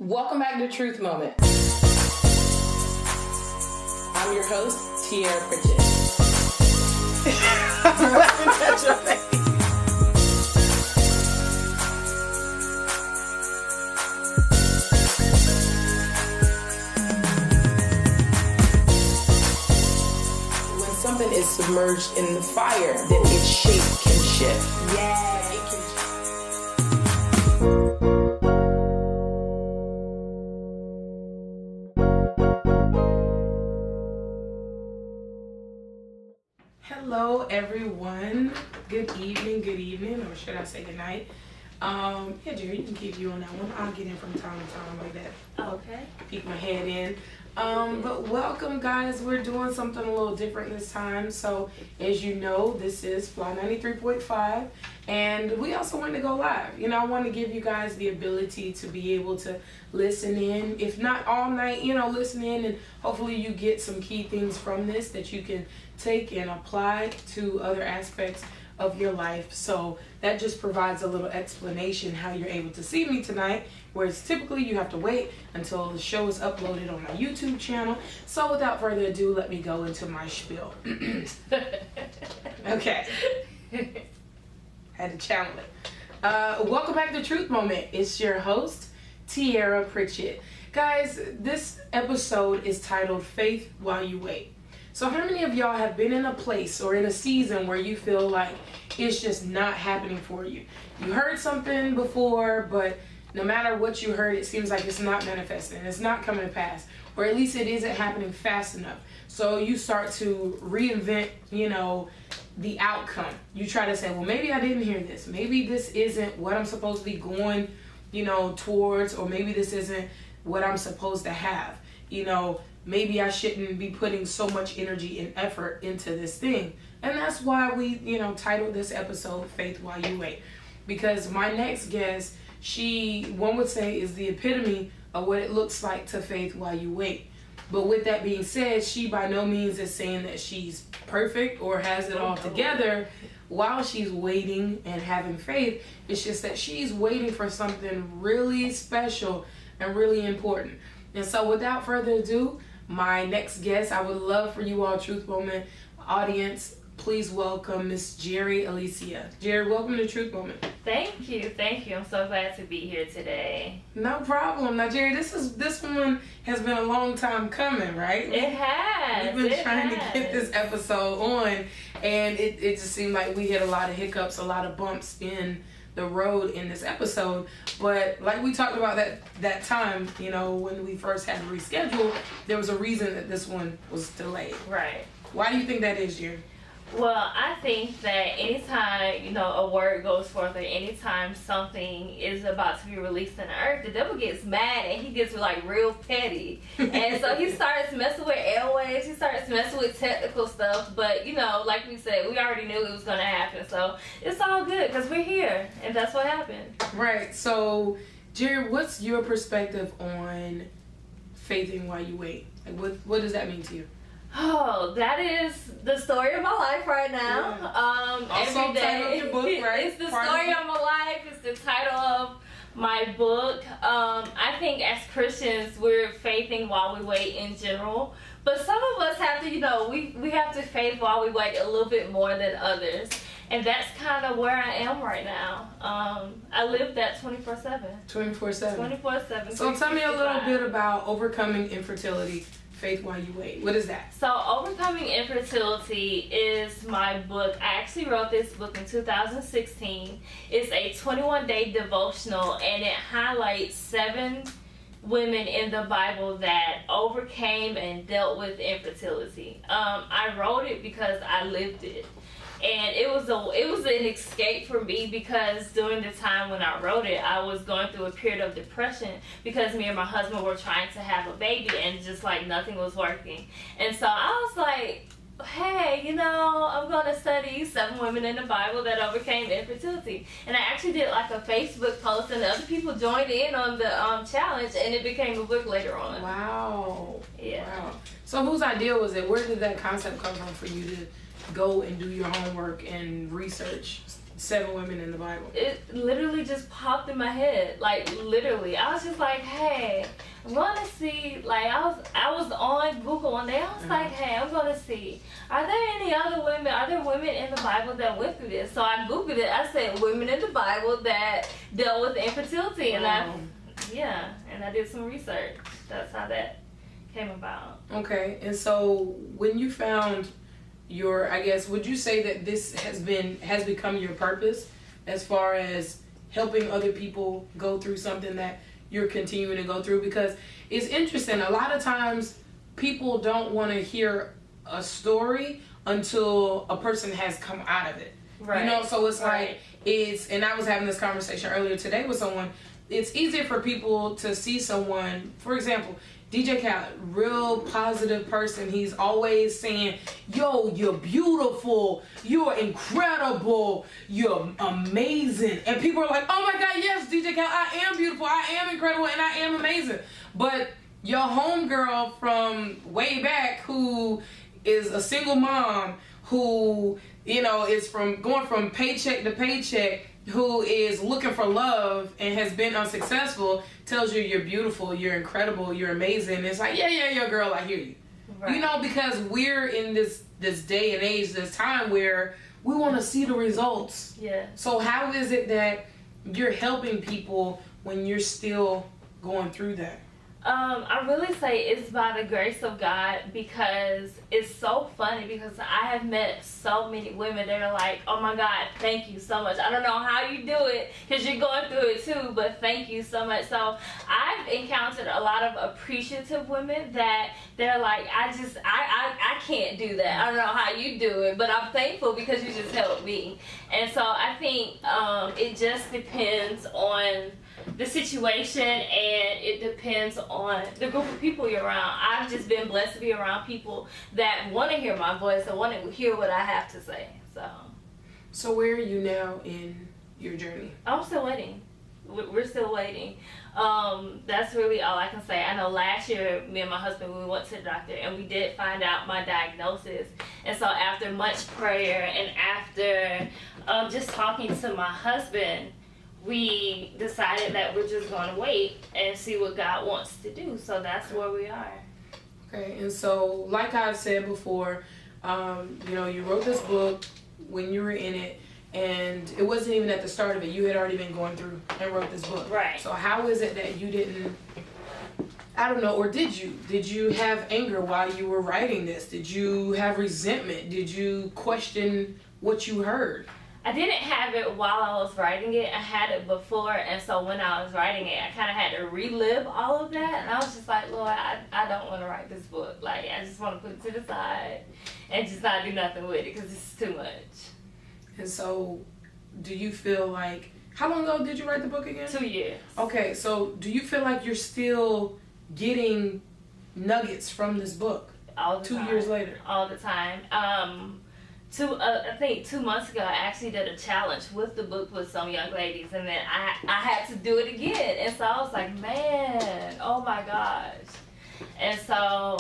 Welcome back to Truth Moment. I'm your host, Tiara Pritchett. I'm laughing at your face. When something is submerged in the fire, then its shape can shift. Yeah, it can. Hello everyone. Good evening, or should I say good night? Yeah, Jerry, you can keep you on that one. I'll get in from time to time like that. Okay. Peek my head in. But welcome guys. We're doing something a little different this time. So as you know, this is Fly 93.5 and we also want to go live. I want to give you guys the ability to be able to listen in, if not all night, listen in, and hopefully you get some key things from this that you can take and apply to other aspects of your life. So that just provides a little explanation how you're able to see me tonight, whereas typically you have to wait until the show is uploaded on my YouTube channel. So without further ado, let me go into my spiel. Okay. Had to channel it. Welcome back to Truth Moment. It's your host, Tiara Pritchett. Guys, this episode is titled Faith While You Wait. So how many of y'all have been in a place or in a season where you feel like it's just not happening for you? You heard something before, but no matter what you heard, it seems like it's not manifesting. It's not coming to pass, or at least it isn't happening fast enough. So you start to reinvent, the outcome. You try to say, well, maybe I didn't hear this. Maybe this isn't what I'm supposed to be going, towards, or maybe this isn't what I'm supposed to have. Maybe I shouldn't be putting so much energy and effort into this thing. And that's why we, titled this episode Faith While You Wait. Because my next guest, one would say, is the epitome of what it looks like to faith while you wait. But with that being said, she by no means is saying that she's perfect or has it all together while she's waiting and having faith. It's just that she's waiting for something really special and really important. And so without further ado, my next guest, I would love for you all, Truth Moment audience, please welcome Miss Jerry Alicia. Jerry, welcome to Truth Moment. Thank you. I'm so glad to be here today. No problem. Now, Jerry, this one has been a long time coming, right? It has. We've been trying to get this episode on, and it just seemed like we hit a lot of hiccups, a lot of bumps in the road in this episode. But like we talked about that time, when we first had to reschedule, there was a reason that this one was delayed. Right. Why do you think that is, Jerry? Well, I think that anytime, a word goes forth, or anytime something is about to be released in the earth, the devil gets mad and he gets real petty. And so he starts messing with airwaves, he starts messing with technical stuff. But, like we said, we already knew it was going to happen. So it's all good because we're here and that's what happened. Right. So, Jerry, what's your perspective on faithing while you wait? Like, what does that mean to you? Oh, that is the story of my life right now. Yeah. Also Every day. title of your book, right? It's the story of my life. It's the title of my book. I think as Christians, we're faithing while we wait in general. But some of us have to, we have to faith while we wait a little bit more than others. And that's kind of where I am right now. I live that 24/7. 24/7. 24/7. So tell me a little bit about overcoming infertility. Faith While You Wait. What is that? So Overcoming Infertility is my book. I actually wrote this book in 2016. It's a 21-day devotional, and it highlights 7 women in the Bible that overcame and dealt with infertility. I wrote it because I lived it. And it was an escape for me because during the time when I wrote it, I was going through a period of depression because me and my husband were trying to have a baby and just nothing was working. And so I was like, hey, I'm going to study 7 women in the Bible that overcame infertility. And I actually did a Facebook post and other people joined in on the challenge and it became a book later on. Wow. Yeah. Wow. So whose idea was it? Where did that concept come from for you to go and do your homework and research 7 women in the Bible? It literally just popped in my head. Like, literally. I was just like, hey, I'm going to see, like, I was on Google one day. I was like, hey, I'm going to see, are there any other women, are there women in the Bible that went through this? So I Googled it. I said, women in the Bible that dealt with infertility. And and I did some research. That's how that came about. Okay. And so when you found your, I guess, would you say that this has become your purpose as far as helping other people go through something that you're continuing to go through? Because it's interesting, a lot of times people don't want to hear a story until a person has come out of it. Right. You know, so it's like, and I was having this conversation earlier today with someone, it's easier for people to see someone, for example, DJ Khaled, real positive person. He's always saying, yo, you're beautiful, you're incredible, you're amazing. And people are like, oh my God, yes, DJ Khaled, I am beautiful, I am incredible, and I am amazing. But your homegirl from way back who is a single mom, who, you know, is going from paycheck to paycheck, who is looking for love and has been unsuccessful, tells you you're beautiful, you're incredible, you're amazing. It's like, yeah, girl, I hear you. Right. You know, because we're in this day and age, this time where we want to see the results. Yeah. So how is it that you're helping people when you're still going through that? I really say it's by the grace of God, because it's so funny, because I have met so many women that are like, oh my God, thank you so much. I don't know how you do it because you're going through it too, but thank you so much. So I've encountered a lot of appreciative women that they're like, I can't do that. I don't know how you do it, but I'm thankful because you just helped me. And so I think it just depends on the situation, and it depends on the group of people you're around. I've just been blessed to be around people that want to hear my voice and want to hear what I have to say. So where are you now in your journey? I'm still waiting. We're still waiting. That's really all I can say. I know last year, me and my husband, we went to the doctor and we did find out my diagnosis. And so after much prayer and after just talking to my husband, we decided that we're just going to wait and see what God wants to do. So that's where we are. Okay, and so like I've said before, you know, you wrote this book when you were in it, and it wasn't even at the start of it. You had already been going through and wrote this book. Right. So how is it that you didn't, I don't know, or did you? Did you have anger while you were writing this? Did you have resentment? Did you question what you heard? I didn't have it while I was writing it. I had it before, and so when I was writing it, I kind of had to relive all of that. And I was just like, Lord, I don't want to write this book. Like, I just want to put it to the side and just not do nothing with it because it's too much. And so, do you feel like, how long ago did you write the book again? 2 years. Okay, so do you feel like you're still getting nuggets from this book? All the time. 2 years later? All the time. I think 2 months ago, I actually did a challenge with the book with some young ladies, and then I had to do it again. And so I was like, man, oh my gosh. And so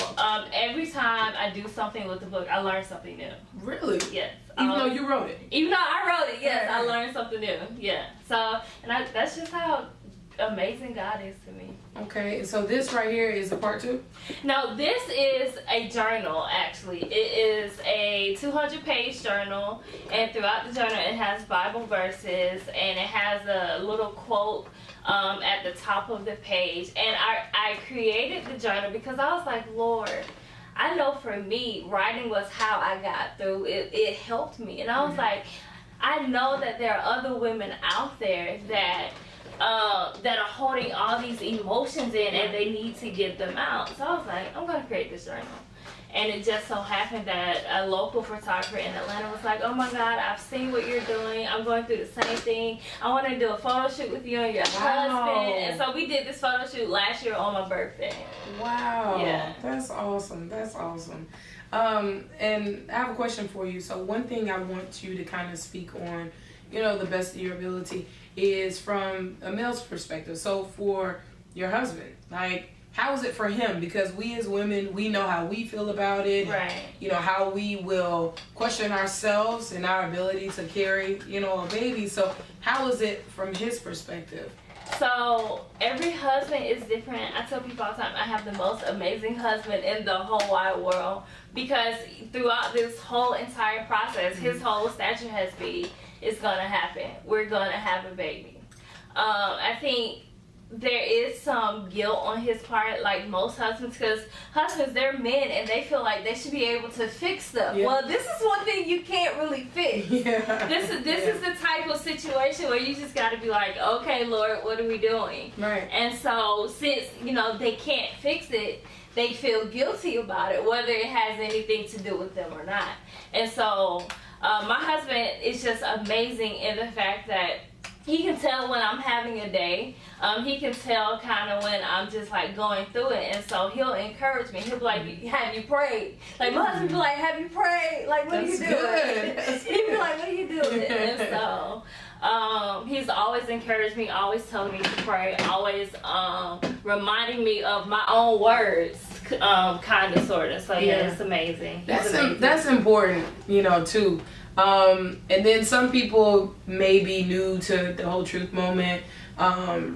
every time I do something with the book, I learn something new. Really? Yes. Even though you wrote it? Even though I wrote it, yes, I learned something new. Yeah. So, and that's just how amazing God is to me. Okay, and so this right here is a part 2? No, this is a journal, actually. It is a 200-page journal, and throughout the journal it has Bible verses, and it has a little quote at the top of the page. And I created the journal because I was like, Lord, I know for me, writing was how I got through. It helped me. And I was like, I know that there are other women out there that are holding all these emotions in, and they need to get them out. So I was like, I'm going to create this journal. And it just so happened that a local photographer in Atlanta was like, oh my God, I've seen what you're doing. I'm going through the same thing. I want to do a photo shoot with you and your husband. And so we did this photo shoot last year on my birthday. Wow. Yeah. That's awesome. That's awesome. And I have a question for you. So one thing I want you to kind of speak on, you know, the best of your ability, is from a male's perspective. So for your husband, like, how is it for him? Because we as women, we know how we feel about it. Right. And, how we will question ourselves and our ability to carry, a baby. So how is it from his perspective? So every husband is different. I tell people all the time, I have the most amazing husband in the whole wide world, because throughout this whole entire process, his whole statue has been, it's gonna happen. We're gonna have a baby. I think there is some guilt on his part, like most husbands, because husbands, they're men and they feel like they should be able to fix stuff. Yeah. Well, this is one thing you can't really fix. Yeah. This is the type of situation where you just got to be like, okay, Lord, what are we doing? Right. And so since, they can't fix it, they feel guilty about it, whether it has anything to do with them or not. And so my husband is just amazing in the fact that he can tell when I'm having a day. He can tell kind of when I'm just like going through it, and so he'll encourage me. He'll be like, "Have you prayed?" Like my husband be like, "Have you prayed? Like what are you doing?" He'd be like, "What are you doing?" And so he's always encouraged me, always telling me to pray, always reminding me of my own words, kind of, sort of. So yeah, it's amazing. That's important, too. And then some people may be new to the whole Truth Moment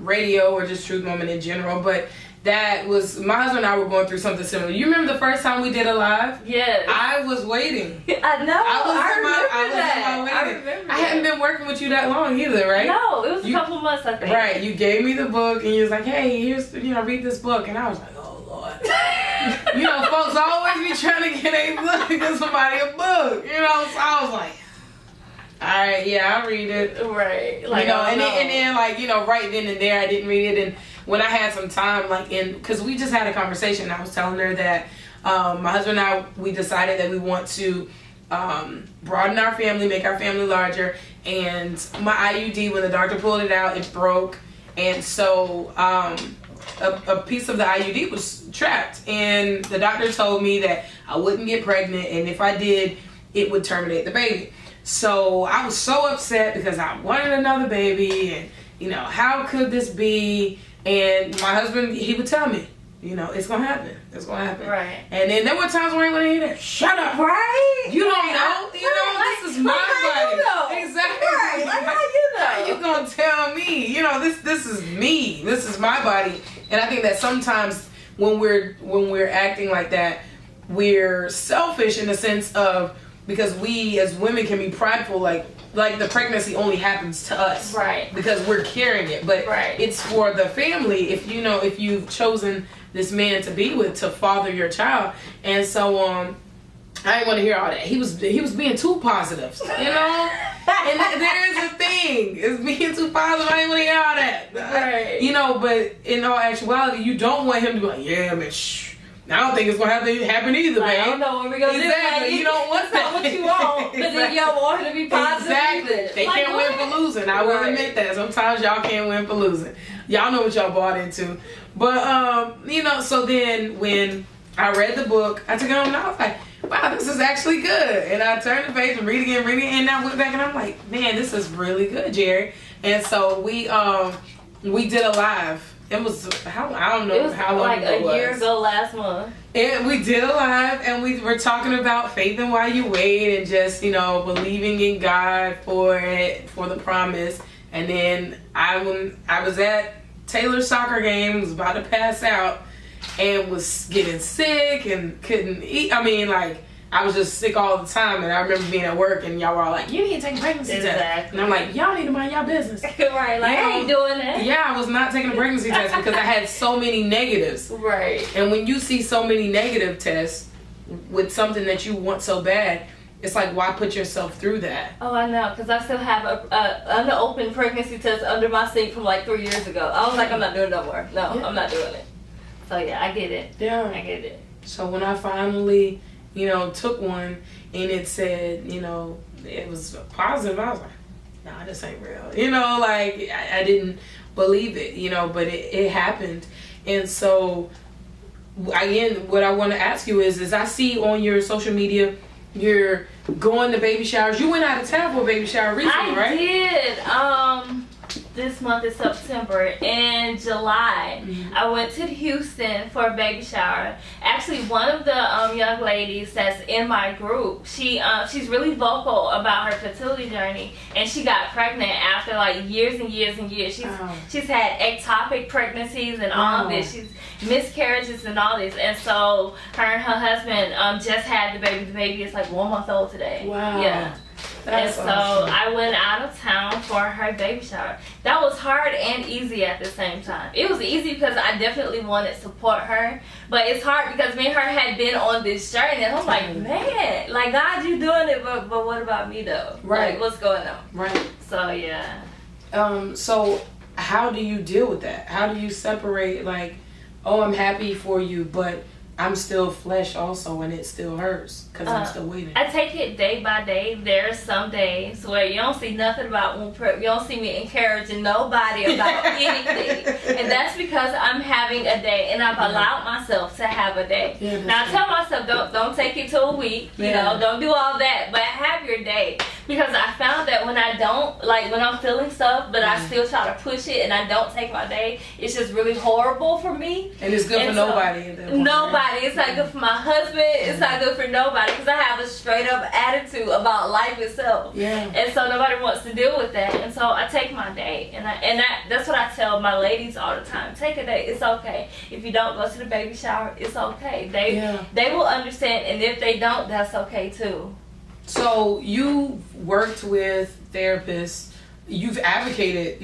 radio, or just Truth Moment in general, but that was, my husband and I were going through something similar. You remember the first time we did a live? Yes. I was waiting. I know. I remember. I hadn't been working with you that long either, right? No, it was a couple months, I think. Right. You gave me the book and you was like, hey, here's, read this book. And I was like, oh, Lord. Folks always be trying to get a book, get somebody a book, so I was like, all right, yeah, I'll read it. Right. Like, and then right then and there, I didn't read it. And when I had some time, because we just had a conversation, I was telling her that my husband and I, we decided that we want to broaden our family, make our family larger. And my IUD, when the doctor pulled it out, it broke. And so a piece of the IUD was trapped. And the doctor told me that I wouldn't get pregnant. And if I did, it would terminate the baby. So I was so upset because I wanted another baby, and how could this be? And my husband, he would tell me, it's gonna happen. It's gonna happen. Right. And then there were times when I wouldn't hear that. Shut up. Right. You don't know. This is my body. Exactly. Right. Like how you know. How you gonna tell me? This is me. This is my body. And I think that sometimes when we're acting like that, we're selfish in the sense of, because we as women can be prideful, like the pregnancy only happens to us, right? Because we're carrying it, but it's for the family. If you've chosen this man to be with, to father your child, and so I didn't want to hear all that. He was being too positive, And there is a thing, it's being too positive. I didn't want to hear all that, right? But in all actuality, you don't want him to be like, yeah, man, shh. I don't think it's gonna have to happen either, man. I don't know what we're gonna do. Exactly. You don't want that. Not what you want, but then you don't want her to be positive. Exactly. They can't win for losing. I will admit that. Sometimes y'all can't win for losing. Y'all know what y'all bought into. But so then when I read the book, I took it home and I was like, wow, this is actually good. And I turned the page and read it again, and I went back and I'm like, man, this is really good, Jerry. And so we did a live. It was I don't know how long ago it was. Like a year ago last month. And we did a live, and we were talking about faith and why you wait, and just believing in God for the promise. And then I was at Taylor's soccer game, was about to pass out, and was getting sick and couldn't eat. I was just sick all the time, and I remember being at work, and y'all were all like, you need to take a pregnancy test. And I'm like, y'all need to mind y'all business. Right, I ain't doing that. Yeah, I was not taking a pregnancy test because I had so many negatives. Right. And when you see so many negative tests with something that you want so bad, it's like, why put yourself through that? Oh, I know, because I still have a unopened pregnancy test under my sink from like 3 years ago. I was like, I'm not doing it no more. No, I'm not doing it. So yeah, I get it. Yeah. I get it. So when I finally took one and it said, it was positive, I was like, nah, this ain't real. I didn't believe it, but it happened. And so, again, what I want to ask you is I see on your social media, you're going to baby showers. You went out of town for a baby shower recently, right? I did. this month is September. In July, I went to Houston for a baby shower. Actually, one of the young ladies that's in my group, she's really vocal about her fertility journey, and she got pregnant after like years and years and years. She's had ectopic pregnancies and all of this. She's miscarriages and all this, and so her and her husband just had the baby. The baby is like 1 month old today. Wow. Yeah. That's and so awesome. I went out of town for her baby shower. That was hard and easy at the same time. It was easy because I definitely wanted to support her, but it's hard because me and her had been on this journey, and I'm like, man, like, God, you doing it, but what about me though? Right. Like, what's going on? Right. So yeah. So how do you deal with that? How do you separate, like, oh, I'm happy for you, but I'm still flesh also, and it still hurts because I'm still waiting. I take it day by day. There are some days where you don't see nothing about womb prep. You don't see me encouraging nobody about anything. And that's because I'm having a day, and I've allowed myself to have a day. Yeah, now, I tell myself, don't take it to a week. You know, don't do all that. But have your day. Because I found that when I don't, like when I'm feeling stuff, but I still try to push it and I don't take my day, it's just really horrible for me. And it's good for nobody. At that point, nobody. It's not good for my husband. It's not good for nobody because I have a straight up attitude about life itself. Yeah. And so nobody wants to deal with that. And so I take my day. And that's what I tell my ladies all the time. Take a day. It's okay. If you don't go to the baby shower, it's okay. They will understand. And if they don't, that's okay too. So you worked with therapists. You've advocated,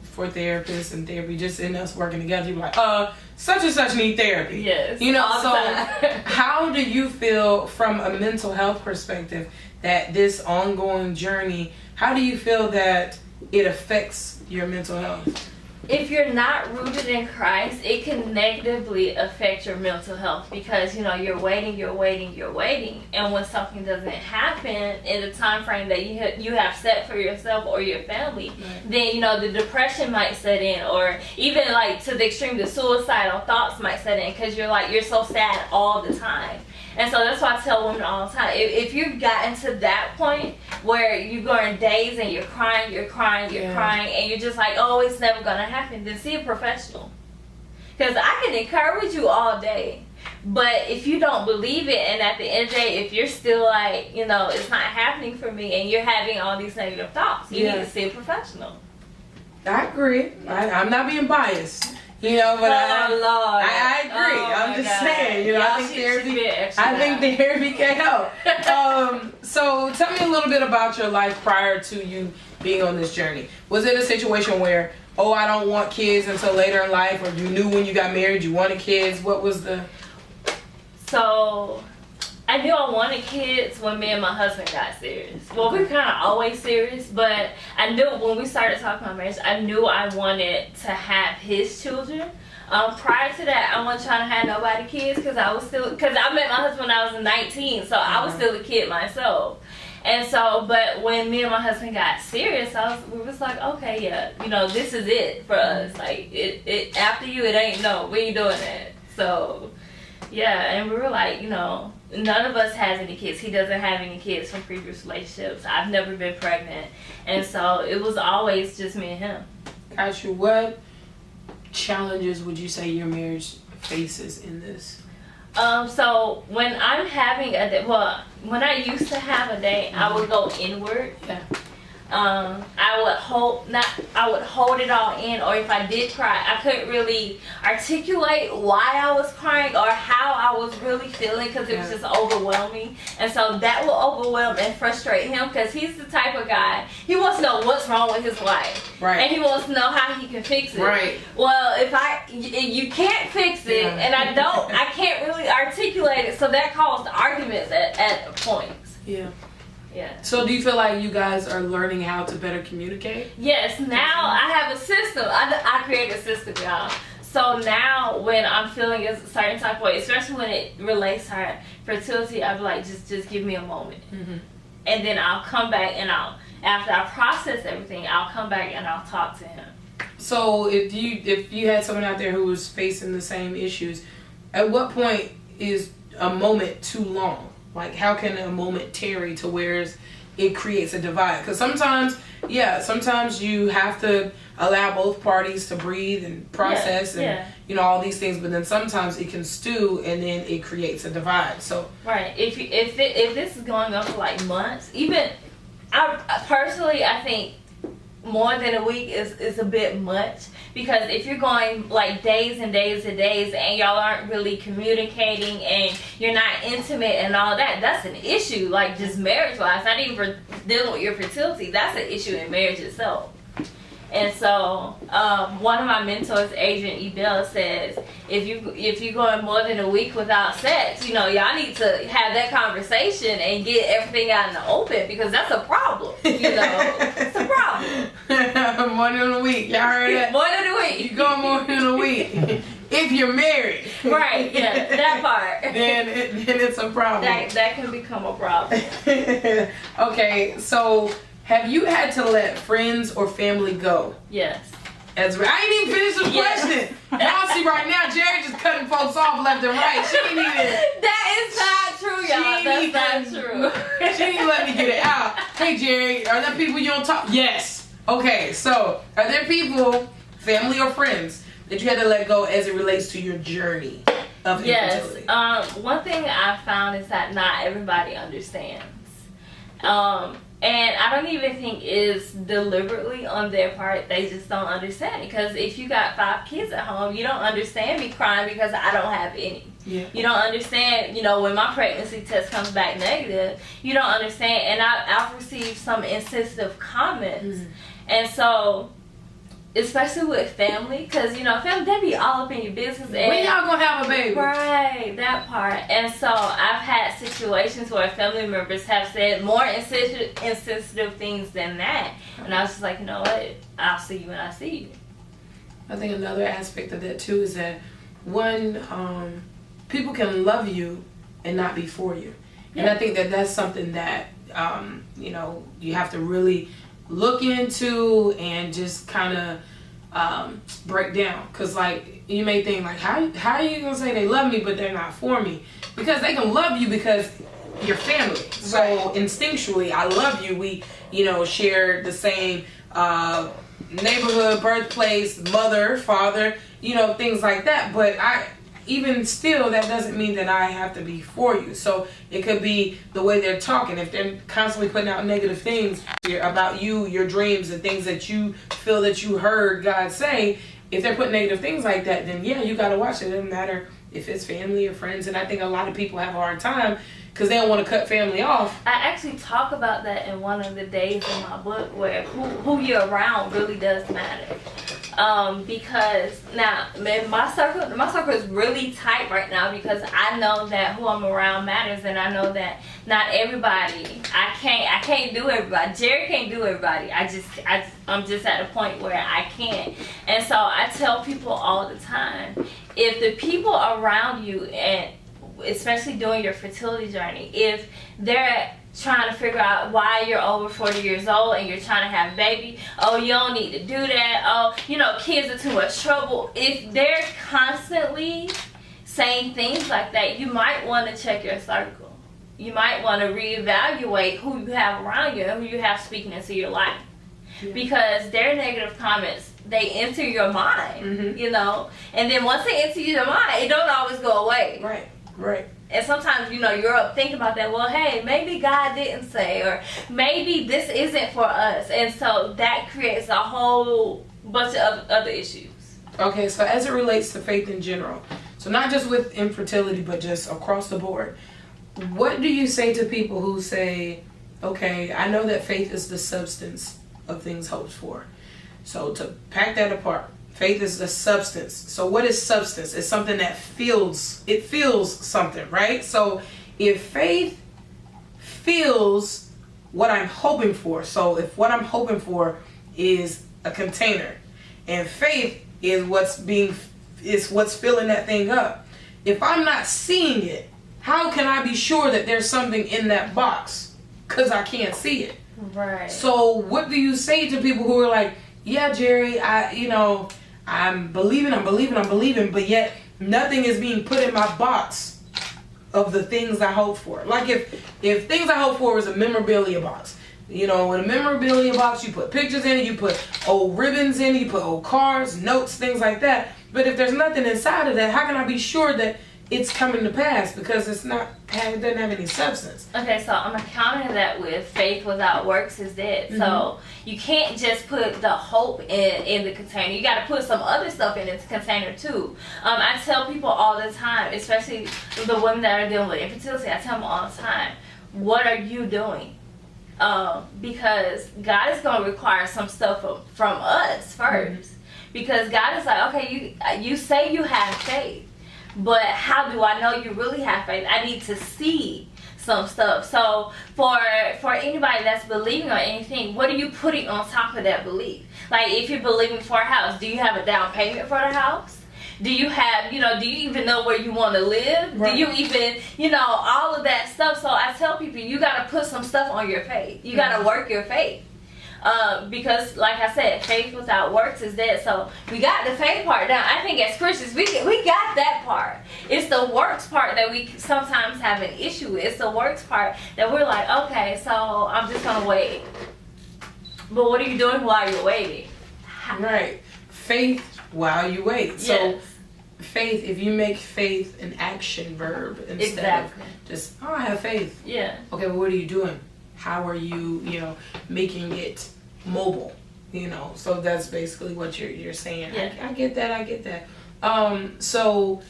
for therapists and therapy. Just in us working together, you're like, such and such need therapy. Yes. So how do you feel from a mental health perspective that this ongoing journey? How do you feel that it affects your mental health? If you're not rooted in Christ, it can negatively affect your mental health because, you're waiting, and when something doesn't happen in the time frame that you have set for yourself or your family, then, the depression might set in, or even, like, to the extreme, the suicidal thoughts might set in because you're so sad all the time. And so that's why I tell women all the time, if you've gotten to that point where you go in days and you're crying, and you're just like, oh, it's never going to happen, then see a professional. Because I can encourage you all day, but if you don't believe it, and at the end of the day, if you're still like, it's not happening for me, and you're having all these negative thoughts, you need to see a professional. I agree. I'm not being biased. But I agree. I'm just saying, I think therapy can help. So tell me a little bit about your life prior to you being on this journey. Was it a situation where, I don't want kids until later in life, or you knew when you got married you wanted kids? What was the... So I knew I wanted kids when me and my husband got serious. Well, we were kind of always serious, but I knew when we started talking about marriage, I knew I wanted to have his children. Prior to that, I wasn't trying to have nobody kids because I met my husband when I was 19, so I was still a kid myself. And so, but when me and my husband got serious, we was like, okay, yeah, this is it for us. Like, it after you, we ain't doing that. So, yeah, and we were like, none of us has any kids. He doesn't have any kids from previous relationships. I've never been pregnant. And so it was always just me and him. Got you. What challenges would you say your marriage faces in this? So when I'm having a day, when I used to have a day, I would go inward. Yeah. I would hold it all in, or if I did cry, I couldn't really articulate why I was crying or how I was really feeling because it was just overwhelming. And so that will overwhelm and frustrate him because he's the type of guy, he wants to know what's wrong with his life. Right. And he wants to know how he can fix it. Right. Well, you can't fix it, and I can't really articulate it, so that caused arguments at points. Yeah. Yeah. So do you feel like you guys are learning how to better communicate? Yes, now I have a system. I created a system, y'all. So now when I'm feeling a certain type of way, especially when it relates to her fertility, I'll be like, just give me a moment. Mm-hmm. And then I'll come back and after I process everything, I'll come back and I'll talk to him. So if you had someone out there who was facing the same issues, at what point is a moment too long? Like, how can a moment tarry to where it creates a divide? Because sometimes yeah, sometimes you have to allow both parties to breathe and process and you know, all these things, but then sometimes it can stew and then it creates a divide. So right, if this is going on for like months, even I personally, I think more than a week is a bit much, because if you're going like days and days and days and y'all aren't really communicating and you're not intimate and all that, that's an issue, like just marriage wise, not even for dealing with your fertility, that's an issue in marriage itself. And so one of my mentors, Adrian E. Bell, says if you're going more than a week without sex, you know, y'all need to have that conversation and get everything out in the open, because that's a problem. You know, it's a problem. More than a week, y'all heard that? More than a week. You go more than a week. If you're married, right? Yeah, that part. then it's a problem. That can become a problem. Okay, so. Have you had to let friends or family go? Yes. I ain't even finished the question. Y'all see right now, Jerry just cutting folks off left and right. She didn't even. That is not true, y'all. That's not true. She didn't let me get it out. Hey, Jerry, are there people you don't talk? Yes. Okay, so are there people, family or friends, that you had to let go as it relates to your journey of infertility? Yes. One thing I found is that not everybody understands. And I don't even think it's deliberately on their part. They just don't understand it. Because if you got 5 kids at home, you don't understand me crying because I don't have any. Yeah. You don't understand, you know, when my pregnancy test comes back negative, you don't understand. And I've received some insensitive comments. And so, especially with family, because, you know, family, they be all up in your business. And when y'all gonna have a baby? Right, that part. And so I've had situations where family members have said more insensitive things than that. And I was just like, you know what? I'll see you when I see you. I think another aspect of that too is that one, people can love you and not be for you. Yeah. And I think that that's something that, you know, you have to really look into and just kind of break down, because like you may think like how are you gonna say they love me but they're not for me? Because they can love you because you're family. So instinctually, I love you. We, you know, share the same neighborhood, birthplace, mother, father, you know, things like that. But even still, that doesn't mean that I have to be for you. So it could be the way they're talking. If they're constantly putting out negative things about you, your dreams, and things that you feel that you heard God say, if they're putting negative things like that, then yeah, you got to watch it. It doesn't matter if it's family or friends. And I think a lot of people have a hard time because they don't want to cut family off. I actually talk about that in one of the days in my book, where who you're around really does matter. Because now my circle is really tight right now, because I know that who I'm around matters, and I know that not everybody, I can't do everybody. Jerry can't do everybody. I'm just at a point where I can't. And so I tell people all the time, if the people around you, and especially during your fertility journey, if they're trying to figure out why you're over 40 years old and you're trying to have a baby, oh, you don't need to do that, oh, you know, kids are too much trouble. If they're constantly saying things like that, you might want to check your circle. You might want to reevaluate who you have around you and who you have speaking into your life. Yeah. Because their negative comments, they enter your mind, you know, and then once they enter your mind, it don't always go away. Right. And sometimes, you know, you're up thinking about that, well, hey, maybe God didn't say, or maybe this isn't for us. And so that creates a whole bunch of other issues. Okay, so as it relates to faith in general, so not just with infertility, but just across the board, what do you say to people who say, okay, I know that faith is the substance of things hoped for. So to pack that apart, faith is the substance. So what is substance? It's something that feels something, right? So if faith feels what I'm hoping for, so if what I'm hoping for is a container, and faith is what's filling that thing up. If I'm not seeing it, how can I be sure that there's something in that box? Because I can't see it. Right. So what do you say to people who are like, yeah, Jerry, I'm believing, but yet nothing is being put in my box of the things I hope for. Like if things I hope for was a memorabilia box, You know, in a memorabilia box, you put pictures in it, you put old ribbons in it, you put old cards, notes, things like that. But if there's nothing inside of that, how can I be sure that it's coming to pass? Because it doesn't have any substance. Okay, so I'm gonna counter that with faith without works is dead. Mm-hmm. So you can't just put the hope in the container. You got to put some other stuff in the container too. I tell people all the time, especially the women that are dealing with infertility, I tell them all the time, what are you doing? Because God is going to require some stuff from us first. Mm-hmm. Because God is like, okay, you say you have faith, but how do I know you really have faith? I need to see some stuff. So for anybody that's believing on anything, what are you putting on top of that belief? Like if you're believing for a house, do you have a down payment for the house? Do you have, do you even know where you want to live? Right. Do you even, all of that stuff? So I tell people, you got to put some stuff on your faith. You got to work your faith. Because, like I said, faith without works is dead. So we got the faith part down. I think as Christians, we got that part. It's the works part that we sometimes have an issue with. It's the works part that we're like, okay, so I'm just going to wait. But what are you doing while you're waiting? Right. Faith while you wait. So yes. Faith, if you make faith an action verb instead of just, I have faith. Yeah. Okay, well, what are you doing? How are you, making it mobile? So that's basically what you're saying. Yeah. I get that. So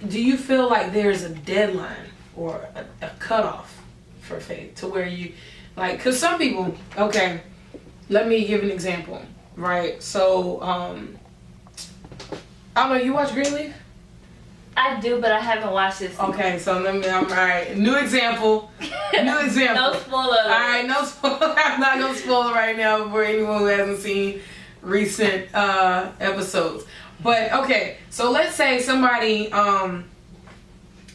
do you feel like there's a deadline or a cutoff for faith to where you, like, because some people, okay, let me give an example, right? So, I don't know, you watch Greenleaf? I do, but I haven't watched this. Okay, so all right. New example. No spoiler. All right, no spoiler. I'm not going to spoil it right now for anyone who hasn't seen recent episodes. But, okay, so let's say somebody, all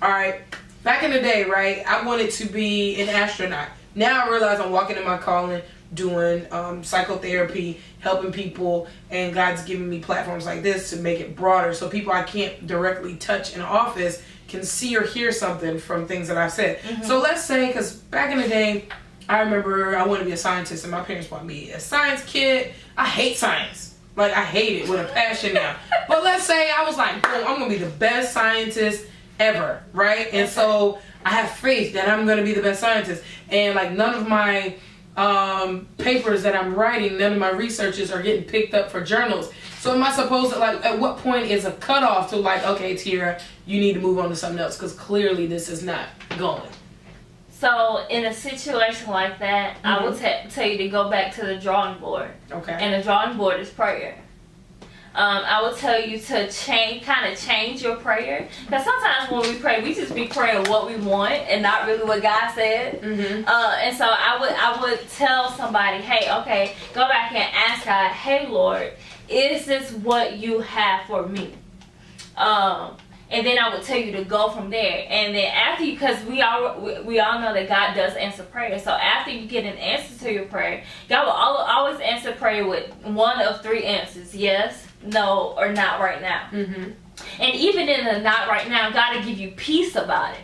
right, back in the day, right, I wanted to be an astronaut. Now I realize I'm walking in my calling, doing psychotherapy, helping people, and God's giving me platforms like this to make it broader so people I can't directly touch in an office can see or hear something from things that I've said. Mm-hmm. So let's say, because back in the day, I remember I wanted to be a scientist and my parents bought me a science kit. I hate science. Like, I hate it with a passion now. But let's say I was like, boom, I'm going to be the best scientist ever, right? And so I have faith that I'm going to be the best scientist. And like none of my papers that I'm writing, none of my researches are getting picked up for journals. So am I supposed to, like, at what point is a cutoff to like, okay, Tiara, you need to move on to something else because clearly this is not going? So in a situation like that, mm-hmm. I will tell you to go back to the drawing board. Okay. And the drawing board is prayer. I will tell you to change your prayer. Because sometimes when we pray, we just be praying what we want and not really what God said. Mm-hmm. And so I would tell somebody, hey, okay, go back and ask God, hey, Lord, is this what you have for me? And then I would tell you to go from there. And then after you, because we all know that God does answer prayer. So after you get an answer to your prayer, God will always answer prayer with one of three answers: yes, no, or not right now. Mm-hmm. And even in the not right now, God will give you peace about it.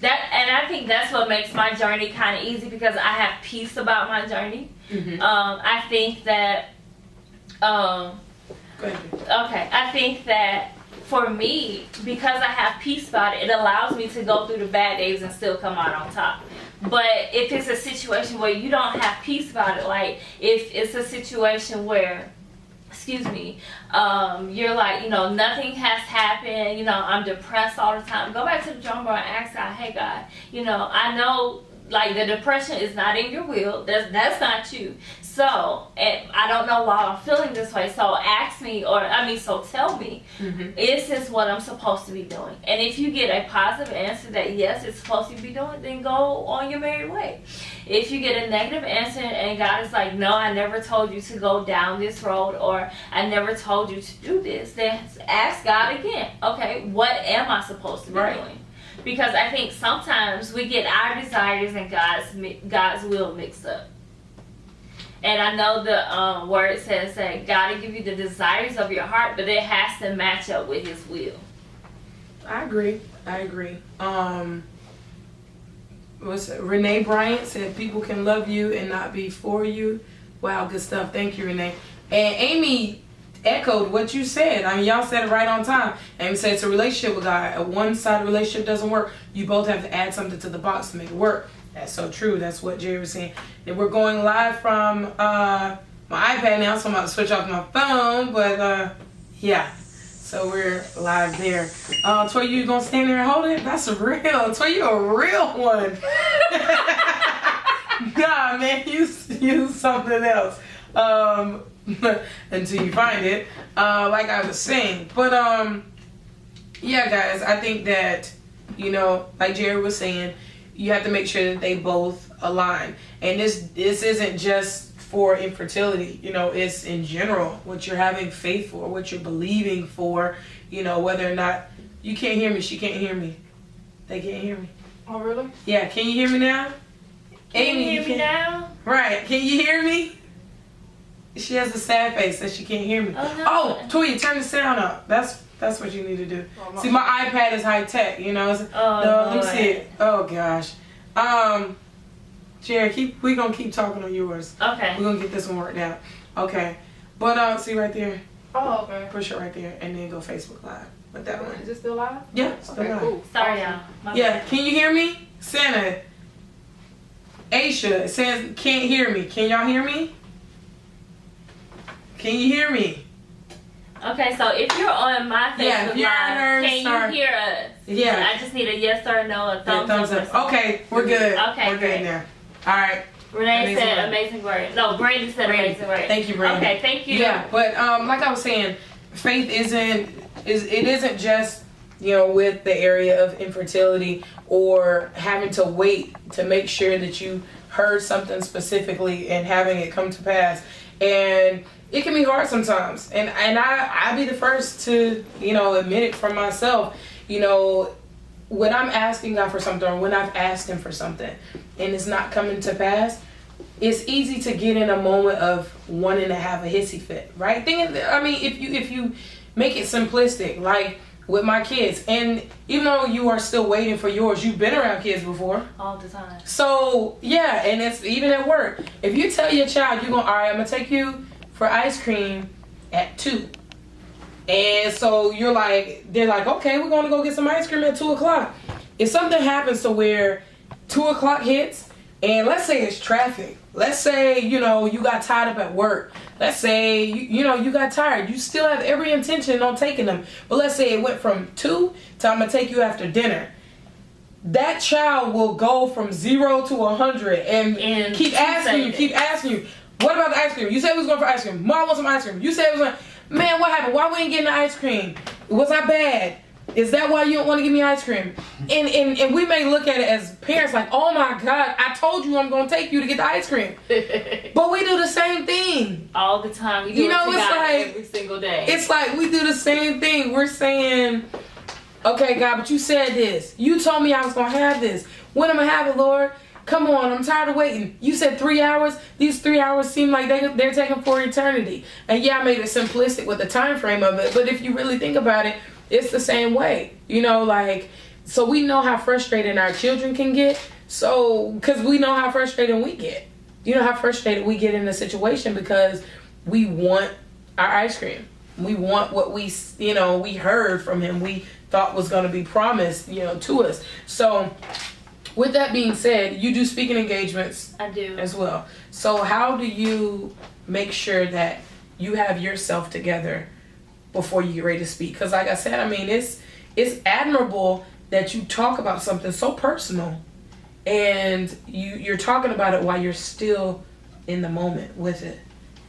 And I think that's what makes my journey kind of easy because I have peace about my journey. Mm-hmm. I think that. Go ahead. Okay, I think that. For me, because I have peace about it, it allows me to go through the bad days and still come out on top. But if it's a situation where you don't have peace about it, like if it's a situation where, you're like, nothing has happened, I'm depressed all the time, go back to the drum board and ask God, hey God, I know like the depression is not in your will, that's not you. So, and I don't know why I'm feeling this way. So ask me, so tell me, mm-hmm. Is this what I'm supposed to be doing? And if you get a positive answer that yes, it's supposed to be doing, then go on your merry way. If you get a negative answer and God is like, no, I never told you to go down this road, or I never told you to do this, then ask God again. Okay, what am I supposed to be doing? Because I think sometimes we get our desires and God's will mixed up. And I know the word says that God will give you the desires of your heart, but it has to match up with His will. I agree. Renee Bryant said people can love you and not be for you. Wow, good stuff. Thank you, Renee. And Amy echoed what you said. I mean, y'all said it right on time. Amy said it's a relationship with God. A one-sided relationship doesn't work. You both have to add something to the box to make it work. That's so true. That's what Jerry was saying. And we're going live from my iPad now, so I'm about to switch off my phone. But yeah, so we're live there. Toy, you gonna stand there and hold it? That's real. Toy, you a real one. Nah, man, use something else. Until you find it, like I was saying. But yeah, guys, I think that, you know, like Jerry was saying, you have to make sure that they both align. And this isn't just for infertility, you know, it's in general what you're having faith for, what you're believing for, you know, whether or not you can't hear me. She can't hear me. They can't hear me. Oh, really? Yeah, can you hear me now? Can you hear me now? Right, can you hear me? She has a sad face that she can't hear me. Oh, no. Oh, Toya, turn the sound up. That's what you need to do. See, my iPad is high tech, you know. Let me see it. Oh gosh. Jerry, we gonna keep talking on yours. Okay. We're gonna get this one worked out. Okay. But see right there. Oh, okay. Push it right there, and then go Facebook Live with that one. Is it still live? Yeah, still Okay, live. cool. Sorry, y'all. My Yeah, bad. can you hear me? Santa. Aisha, it says can't hear me. Can y'all hear me? Can you hear me? Okay, so if you're on my Facebook Yeah, if you're on Live, hers, can sorry. you hear us? Yeah. I just need a yes or no, a Yeah, thumbs up. or something. Okay, we're good. Okay, we're great. good now. All right. Renee Amazing said word. amazing word. No, Brandy said Brandy. amazing word. Thank you, Brandy. Okay, thank you. Yeah, but like I was saying, faith isn't just, you know, with the area of infertility or having to wait to make sure that you heard something specifically and having it come to pass. And it can be hard sometimes. And I'll be the first to, you know, admit it for myself. You know, when I'm asking God for something or when I've asked him for something and it's not coming to pass, it's easy to get in a moment of wanting to have a hissy fit, right? If you make it simplistic, like with my kids, and even though you are still waiting for yours, you've been around kids before. All the time. So, yeah, and it's even at work. If you tell your child, all right, I'm going to take you for ice cream at 2. And so they're like, okay, we're going to go get some ice cream at 2 o'clock. If something happens to where 2 o'clock hits, and let's say it's traffic. Let's say, you know, you got tied up at work. Let's say, you got tired. You still have every intention on taking them. But let's say it went from 2 to I'm going to take you after dinner. That child will go from 0 to 100 and keep asking you, what about the ice cream? You said we was going for ice cream. Mom wants some ice cream. You said it was man, what happened? Why we ain't getting the ice cream? Was I bad? Is that why you don't want to give me ice cream? And we may look at it as parents like, oh my God, I told you I'm going to take you to get the ice cream. But we do the same thing. All the time. We do You know, it it's like, every single day. It's like we do the same thing. We're saying, okay, God, but you said this. You told me I was going to have this. When am I going to have it, Lord? Come on, I'm tired of waiting. You said 3 hours. These 3 hours seem like they're taking for eternity. And yeah, I made it simplistic with the time frame of it. But if you really think about it, it's the same way. You know, like, so we know how frustrated our children can get. So, because we know how frustrated we get. You know how frustrated we get in a situation because we want our ice cream. We want what we heard from him. We thought was going to be promised, to us. So, with that being said, you do speaking engagements. I do. As well. So how do you make sure that you have yourself together before you get ready to speak? Because like I said, I mean, it's admirable that you talk about something so personal and you're talking about it while you're still in the moment with it.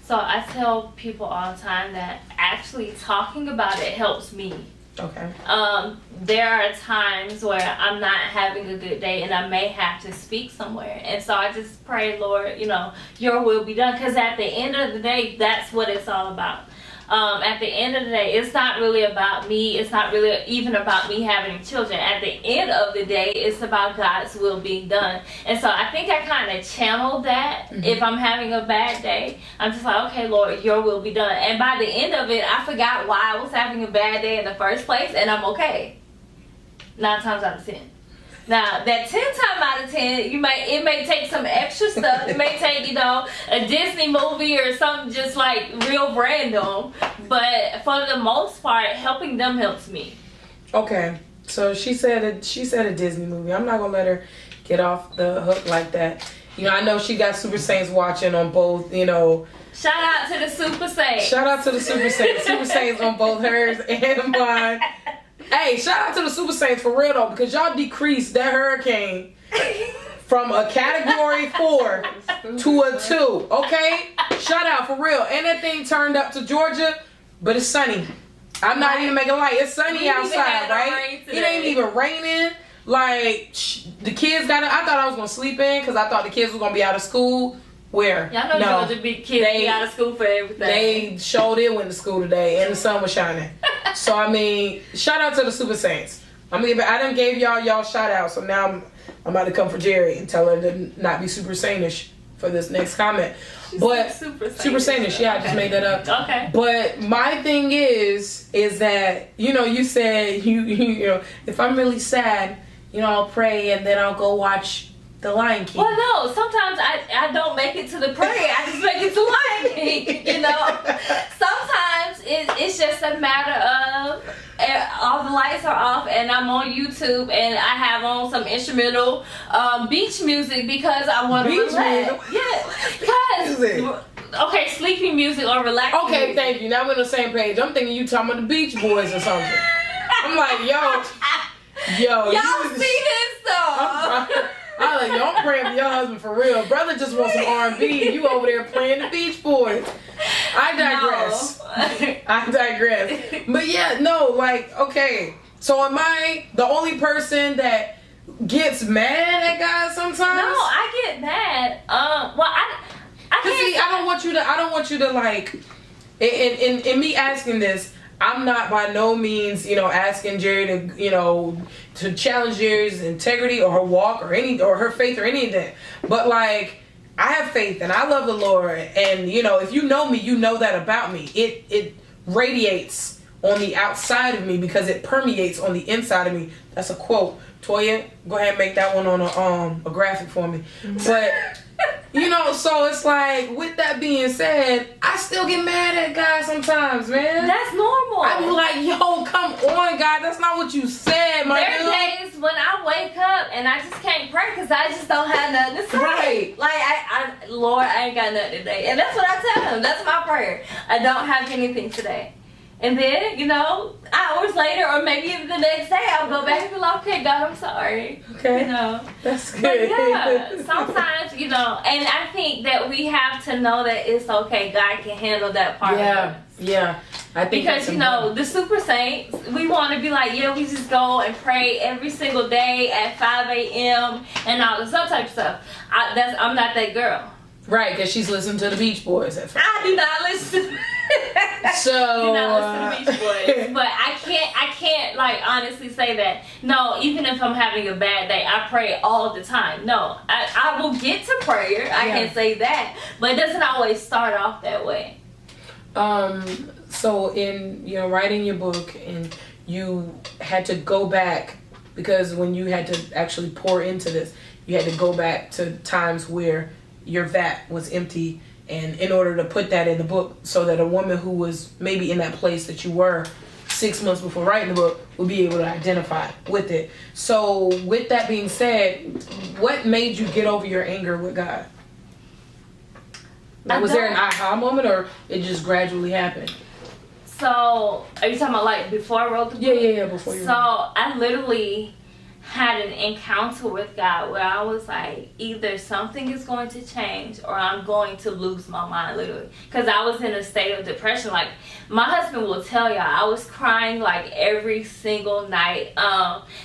So I tell people all the time that actually talking about it helps me. Okay. There are times where I'm not having a good day and I may have to speak somewhere. And so I just pray, Lord, your will be done. Because at the end of the day, that's what it's all about. At the end of the day, it's not really about me. It's not really even about me having children. At the end of the day, it's about God's will being done. And so I think I kind of channeled that. Mm-hmm. If I'm having a bad day, I'm just like, okay, Lord, your will be done. And by the end of it, I forgot why I was having a bad day in the first place, and I'm okay. 9 times out of 10. Now that 10 time out of 10, it may take some extra stuff. It may take, a Disney movie or something just like real random. But for the most part, helping them helps me. Okay, so she said a Disney movie. I'm not gonna let her get off the hook like that. I know she got Super Saints watching on both. Shout out to the Super Saints. Shout out to the Super Saints. Super Saints on both hers and mine. Hey, shout out to the Super Saints for real though, because y'all decreased that hurricane from a category 4 to a 2. Okay? Shout out for real. And that thing turned up to Georgia, but it's sunny. I'm not even making light. It's sunny outside, right? It ain't even raining. Like, the kids I thought I was going to sleep in because I thought the kids were going to be out of school. Where? Y'all know Georgia big kids be out of school for everything. They showed it went to school today and the sun was shining. So, shout out to the Super Saints. I done gave y'all shout out, so now I'm about to come for Jerry and tell her to not be super saintish for this next comment. But super saintish, yeah, I just made that up. Okay. But my thing is that you said you if I'm really sad, I'll pray and then I'll go watch The Lion King. Well, no, sometimes I don't make it to the prayer. I just make it to Lion King. Sometimes it's just a matter of all the lights are off and I'm on YouTube and I have on some instrumental beach music because I want to relax. Yeah, because okay, sleepy music or relaxing. Okay, music. thank you. Now we're on the same page. I'm thinking you talking about the Beach Boys or something. I'm like, yo, y'all see this though? I'm like, yo, I'm praying for your husband for real. Brother just wants some R&B. You over there playing the Beach Boys. I digress. No. I digress. But yeah, no, okay. So am I the only person that gets mad at God sometimes? No, I get mad. Well, I can't. See, I don't want you to like. In me asking this, I'm not by no means, asking Jerry to, to challenge Jerry's integrity or her walk or her faith or anything. But I have faith and I love the Lord. And, if you know me, you know that about me. It radiates on the outside of me because it permeates on the inside of me. That's a quote. Toya, go ahead and make that one on a graphic for me. But... so it's with that being said, I still get mad at God sometimes, man. That's normal. I be like, yo, come on, God. That's not what you said, my dude. There are days when I wake up and I just can't pray because I just don't have nothing to say. Right. Lord, I ain't got nothing today. And that's what I tell him. That's my prayer. I don't have anything today. And then, hours later or maybe even the next day, I'll go back and be like, okay, God, I'm sorry. Okay. That's good. But yeah, sometimes, and I think that we have to know that it's okay. God can handle that part of us. Yeah. I think because, the Super Saints, we want to be like, we just go and pray every single day at 5 a.m. and all this other type of stuff. I'm not that girl. Right, because she's listening to the Beach Boys at first. I do not listen. So do not listen to Beach Boys. But I can't honestly say that. No, even if I'm having a bad day, I pray all the time. No, I will get to prayer. I can say that, but it doesn't always start off that way. So in writing your book, and you had to go back because when you had to actually pour into this, you had to go back to times where your vat was empty, and in order to put that in the book so that a woman who was maybe in that place that you were 6 months before writing the book would be able to identify with it. So with that being said, what made you get over your anger with God? Was there an aha moment or it just gradually happened? So are you talking about before I wrote the book? Yeah, before you wrote. So I literally had an encounter with God where I was like, either something is going to change or I'm going to lose my mind, literally. Because I was in a state of depression. My husband will tell y'all, I was crying every single night.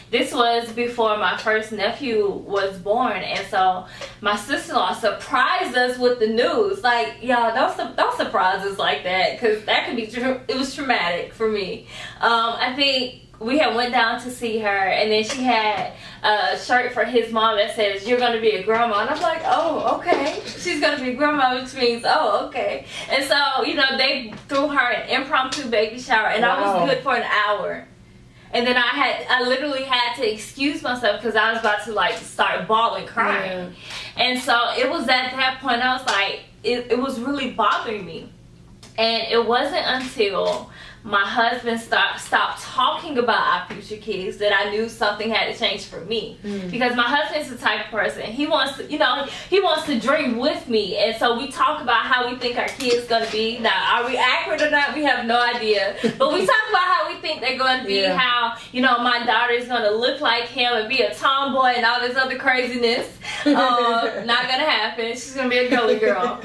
This was before my first nephew was born. And so my sister-in-law surprised us with the news. Y'all, don't surprise us like that, because that could be it was traumatic for me. I think we had went down to see her, and then she had a shirt for his mom that says, "You're going to be a grandma." And I'm like, oh, okay. She's going to be a grandma, which means, oh, okay. And so, they threw her an impromptu baby shower, and I was good for an hour. And then I literally had to excuse myself because I was about to like start bawling, crying. Yeah. And so it was at that point I was like, it was really bothering me. And it wasn't until my husband stopped talking about our future kids that I knew something had to change for me. Because my husband's the type of person, he wants to, he wants to dream with me. And so we talk about how we think our kids gonna be. Now, are we accurate or not? We have no idea. But we talk about how we think they're gonna be, how, my daughter is gonna look like him and be a tomboy and all this other craziness. Not gonna happen. She's gonna be a girly girl.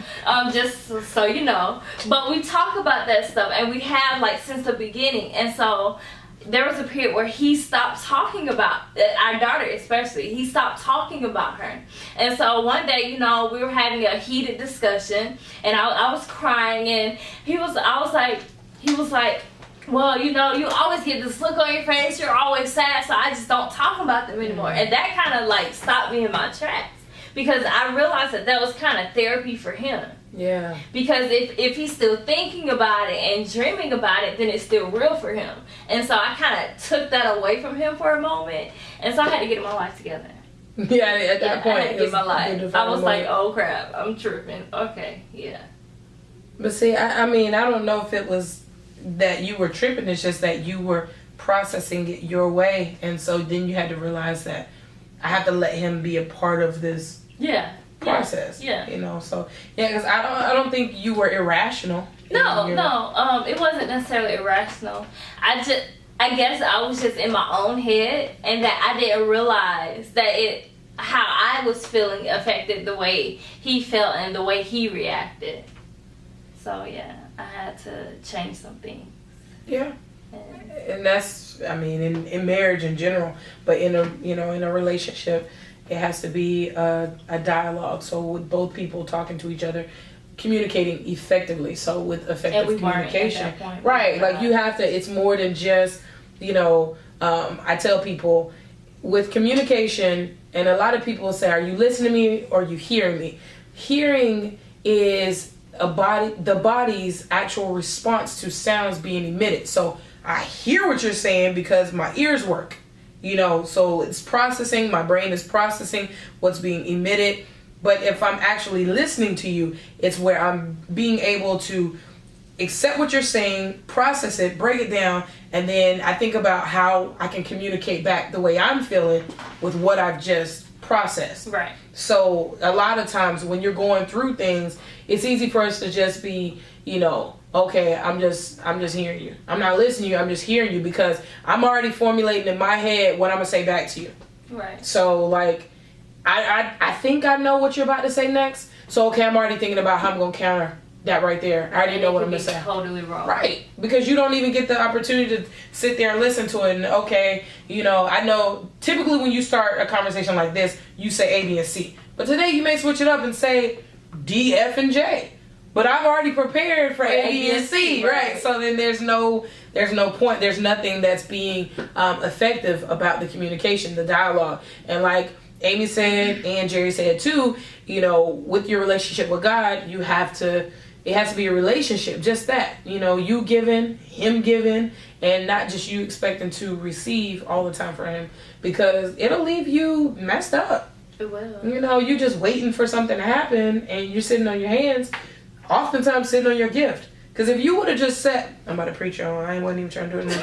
Just so you know. But we talk about that stuff, and we have like since the beginning. And so there was a period where he stopped talking about our daughter, especially. He stopped talking about her. And so one day, we were having a heated discussion, and I was crying, and he was like, well, you always get this look on your face, you're always sad, so I just don't talk about them anymore. And that kind of like stopped me in my tracks, because I realized that was kind of therapy for him. Yeah. Because if he's still thinking about it and dreaming about it, then it's still real for him. And so I kind of took that away from him for a moment, and so I had to get my life together. Yeah, at that point, I had to get my life. I was like, oh crap, I'm tripping. Okay, yeah. But see, I mean, I don't know if it was that you were tripping. It's just that you were processing it your way, and so then you had to realize that I have to let him be a part of this. Yeah. Process. Yeah. So because I don't think you were irrational. No, it wasn't necessarily irrational. I guess I was just in my own head, and that I didn't realize that how I was feeling affected the way he felt and the way he reacted. So yeah, I had to change some things. Yeah. And that's, I mean, in marriage in general, but in a relationship, it has to be a dialogue. So with both people talking to each other, communicating effectively. So with effective communication, right? Like you have to. It's more than just, I tell people with communication, and a lot of people say, "Are you listening to me or are you hearing me?" Hearing is the body's actual response to sounds being emitted. So I hear what you're saying because my ears work. So it's processing, my brain is processing what's being emitted. But if I'm actually listening to you, it's where I'm being able to accept what you're saying, process it, break it down, and then I think about how I can communicate back the way I'm feeling with what I've just processed. Right. So a lot of times when you're going through things, it's easy for us to just be, okay, I'm just hearing you. I'm not listening to you, I'm just hearing you, because I'm already formulating in my head what I'm going to say back to you. Right. So, like, I think I know what you're about to say next. So, okay, I'm already thinking about how I'm going to counter that right there. I already know what I'm going to say. Totally wrong. Right. Because you don't even get the opportunity to sit there and listen to it. And, okay, I know typically when you start a conversation like this, you say A, B, and C. But today you may switch it up and say D, F, and J. But I've already prepared for A, B, and C, right? So then there's no point. There's nothing that's being effective about the communication, the dialogue. And like Amy said, and Jerry said too, with your relationship with God, it has to be a relationship, just that. You giving, him giving, and not just you expecting to receive all the time from him, because it'll leave you messed up. It will. You just waiting for something to happen, and you're sitting on your hands. Oftentimes sitting on your gift. Because if you would have just sat, I'm about to preach on, I wasn't even trying to do it now.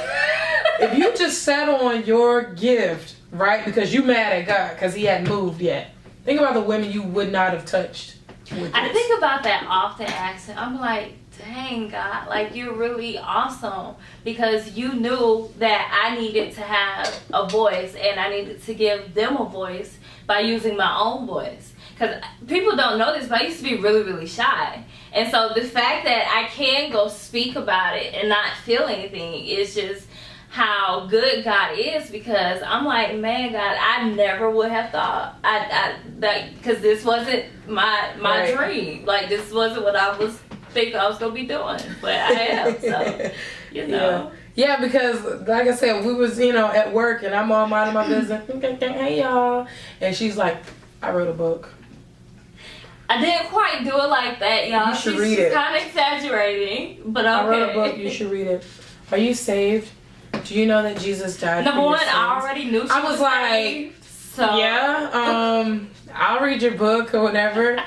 If you just sat on your gift, right, because you mad at God because he hadn't moved yet. Think about the women you would not have touched with I this. think about that often, Axel. I'm like, dang, God, like you're really awesome, because you knew that I needed to have a voice, and I needed to give them a voice by using my own voice. Because people don't know this, but I used to be really, really shy. And so the fact that I can go speak about it and not feel anything is just how good God is, because I'm like, man, God, I never would have thought because this wasn't my right. dream. Like, this wasn't what I was thinking I was going to be doing, but I am, so, Yeah, because like I said, we was, at work, and I'm all minding my business. Hey, y'all. And she's like, I wrote a book. I didn't quite do it like that, y'all. You should read it. She's kind of exaggerating, but okay. I wrote a book. You should read it. Are you saved? Do you know that Jesus died Number for your one, sins? I already knew she I was like, saved, so yeah, I'll read your book or whatever.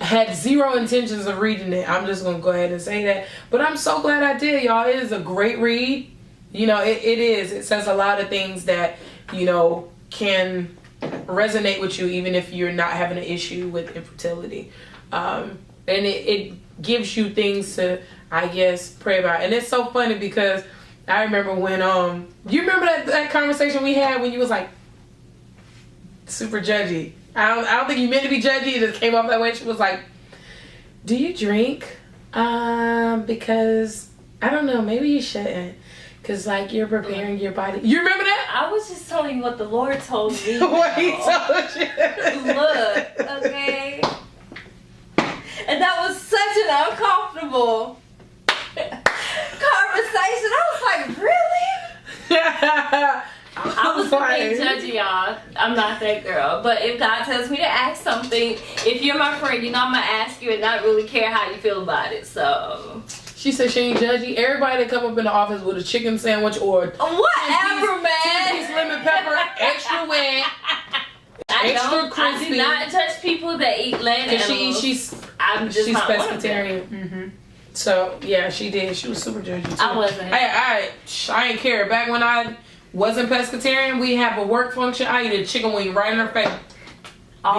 Had zero intentions of reading it. I'm just going to go ahead and say that. But I'm so glad I did, y'all. It is a great read. You know, it is. It says a lot of things that, you know, can resonate with you even if you're not having an issue with infertility. And it gives you things to, I guess, pray about. And it's so funny because I remember when, you remember that conversation we had when you was like super judgy? I don't think you meant to be judgy. It just came off that way. She was like, do you drink? Because, I don't know, maybe you shouldn't. Because, like, you're preparing your body. You remember that? I was just telling you what the Lord told me. What he told you. Look, okay? And that was such an uncomfortable conversation. I was like, really? I was being judgy, y'all. I'm not that girl. But if God tells me to ask something, if you're my friend, you know I'm going to ask you and not really care how you feel about it. So... She said she ain't judgy. Everybody that come up in the office with a chicken sandwich or whatever, man. 10-piece lemon pepper, extra wet, extra crispy. I do not judge people that eat land animals. She's not pescatarian. Mm-hmm. So yeah, she did. She was super judgy too. I wasn't. I ain't care. Back when I wasn't pescatarian, we have a work function. I eat a chicken wing right in her face.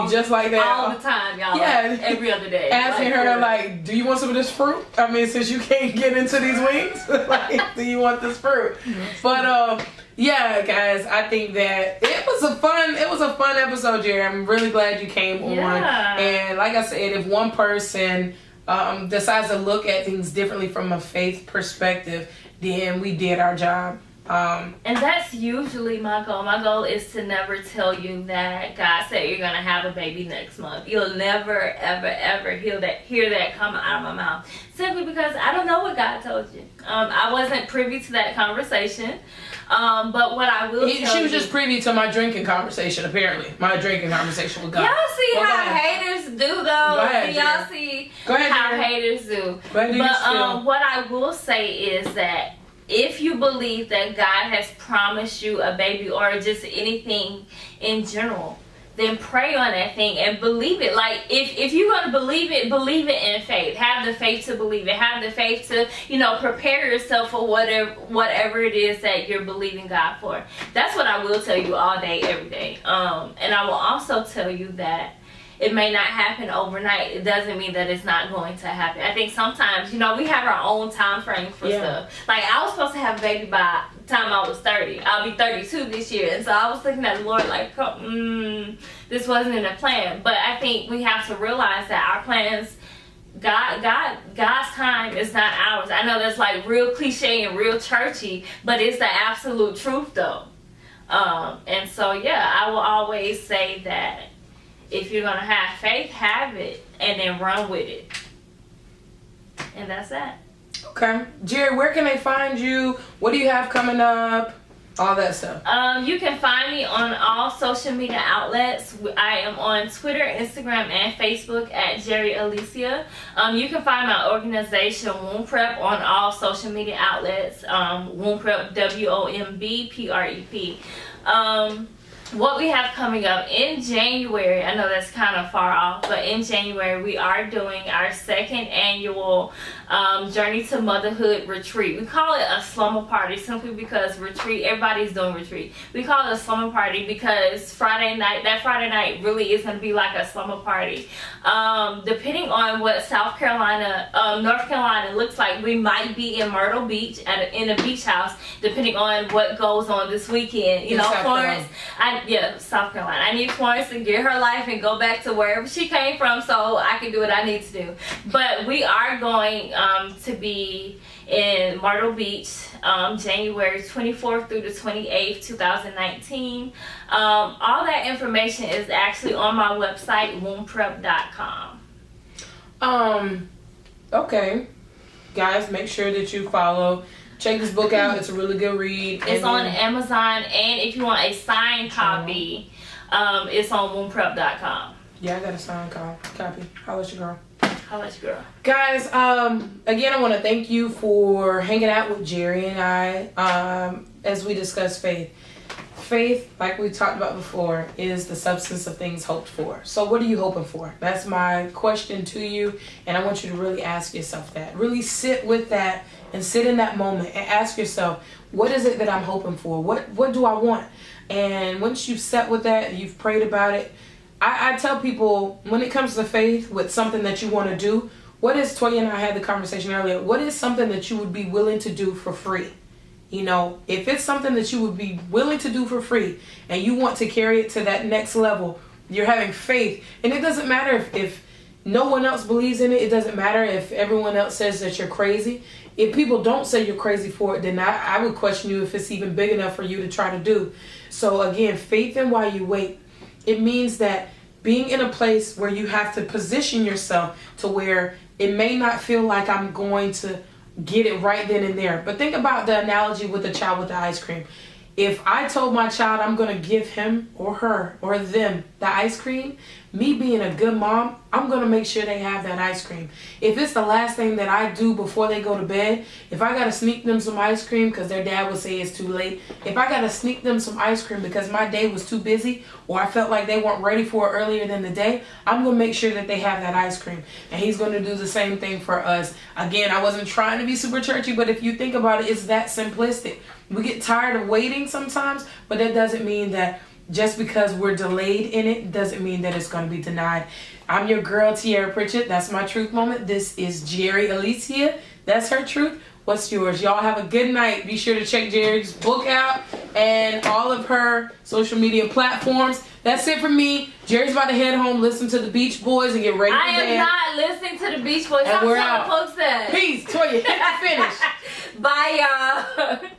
Just like that. All the time, y'all. Yeah. Like, every other day. Asking her, like, do you want some of this fruit? I mean, since you can't get into these wings, like, do you want this fruit? But, yeah, guys, I think that it was a fun episode, Jerry. I'm really glad you came on. And like I said, if one person decides to look at things differently from a faith perspective, then we did our job. And that's usually my goal. My goal is to never tell you that God said you're gonna have a baby next month. You'll never, ever, ever hear that come out of my mouth. Simply because I don't know what God told you. I wasn't privy to that conversation. But what I will tell you... She was just privy to my drinking conversation, apparently. My drinking conversation with God. Y'all see how haters do, though? Go ahead, y'all see how haters do. But what I will say is that if you believe that God has promised you a baby or just anything in general, then pray on that thing and believe it. Like, if you're going to believe it in faith. Have the faith to believe it. Have the faith to, prepare yourself for whatever it is that you're believing God for. That's what I will tell you all day, every day. And I will also tell you that it may not happen overnight. It doesn't mean that it's not going to happen. I think sometimes, we have our own time frame for stuff. Like, I was supposed to have a baby by the time I was 30. I'll be 32 this year. And so I was looking at the Lord like, this wasn't in the plan. But I think we have to realize that our plans, God's time is not ours. I know that's like real cliche and real churchy, but it's the absolute truth though. And so, I will always say that if you're going to have faith, have it, and then run with it. And that's that. Okay. Jerry, where can they find you? What do you have coming up? All that stuff. You can find me on all social media outlets. I am on Twitter, Instagram, and Facebook at Jerry Alicia. You can find my organization, Womb Prep, on all social media outlets. Womb Prep, WOMBPREP. What we have coming up in January, I know that's kind of far off, but in January we are doing our second annual Journey to Motherhood retreat. We call it a slumber party simply because everybody's doing retreat. We call it a slumber party because Friday night really is going to be like a slumber party. Depending on what North Carolina looks like, we might be in Myrtle Beach in a beach house, depending on what goes on this weekend. Florence, South Carolina. I need Florence to get her life and go back to wherever she came from so I can do what I need to do. But we are going to be in Myrtle Beach, January 24th through the 28th, 2019. All that information is actually on my website, wombprep.com. Okay. Guys, make sure that you follow. Check this book out. It's a really good read. It's on Amazon, and if you want a signed copy, it's on wombprep.com. Yeah, I got a signed copy. Holla at your girl. How about you, girl? Guys, again, I want to thank you for hanging out with Jerry and I as we discuss faith. Faith, like we talked about before, is the substance of things hoped for. So what are you hoping for? That's my question to you, and I want you to really ask yourself that. Really sit with that and sit in that moment and ask yourself, what is it that I'm hoping for? What do I want? And once you've sat with that, you've prayed about it, I tell people, when it comes to faith with something that you want to do, what is, Toya and I had the conversation earlier, what is something that you would be willing to do for free? You know, if it's something that you would be willing to do for free and you want to carry it to that next level, you're having faith. And it doesn't matter if no one else believes in it. It doesn't matter if everyone else says that you're crazy. If people don't say you're crazy for it, then I would question you if it's even big enough for you to try to do. So again, faith in while you wait. It means that being in a place where you have to position yourself to where it may not feel like I'm going to get it right then and there. But think about the analogy with the child with the ice cream. If I told my child I'm going to give him or her or them the ice cream, me being a good mom, I'm going to make sure they have that ice cream. If it's the last thing that I do before they go to bed, if I got to sneak them some ice cream because their dad would say it's too late, if I got to sneak them some ice cream because my day was too busy or I felt like they weren't ready for it earlier than the day, I'm going to make sure that they have that ice cream. And he's going to do the same thing for us. Again, I wasn't trying to be super churchy, but if you think about it, it's that simplistic. We get tired of waiting sometimes, but that doesn't mean that just because we're delayed in it doesn't mean that it's going to be denied. I'm your girl, Tierra Pritchett. That's my truth moment. This is Jerry Alicia. That's her truth. What's yours? Y'all have a good night. Be sure to check Jerry's book out and all of her social media platforms. That's it for me. Jerry's about to head home, listen to the Beach Boys, and get ready for bed. I am not listening to the Beach Boys. And I'm we're telling out. folks that. Peace. Toya, hit the finish. Bye, y'all.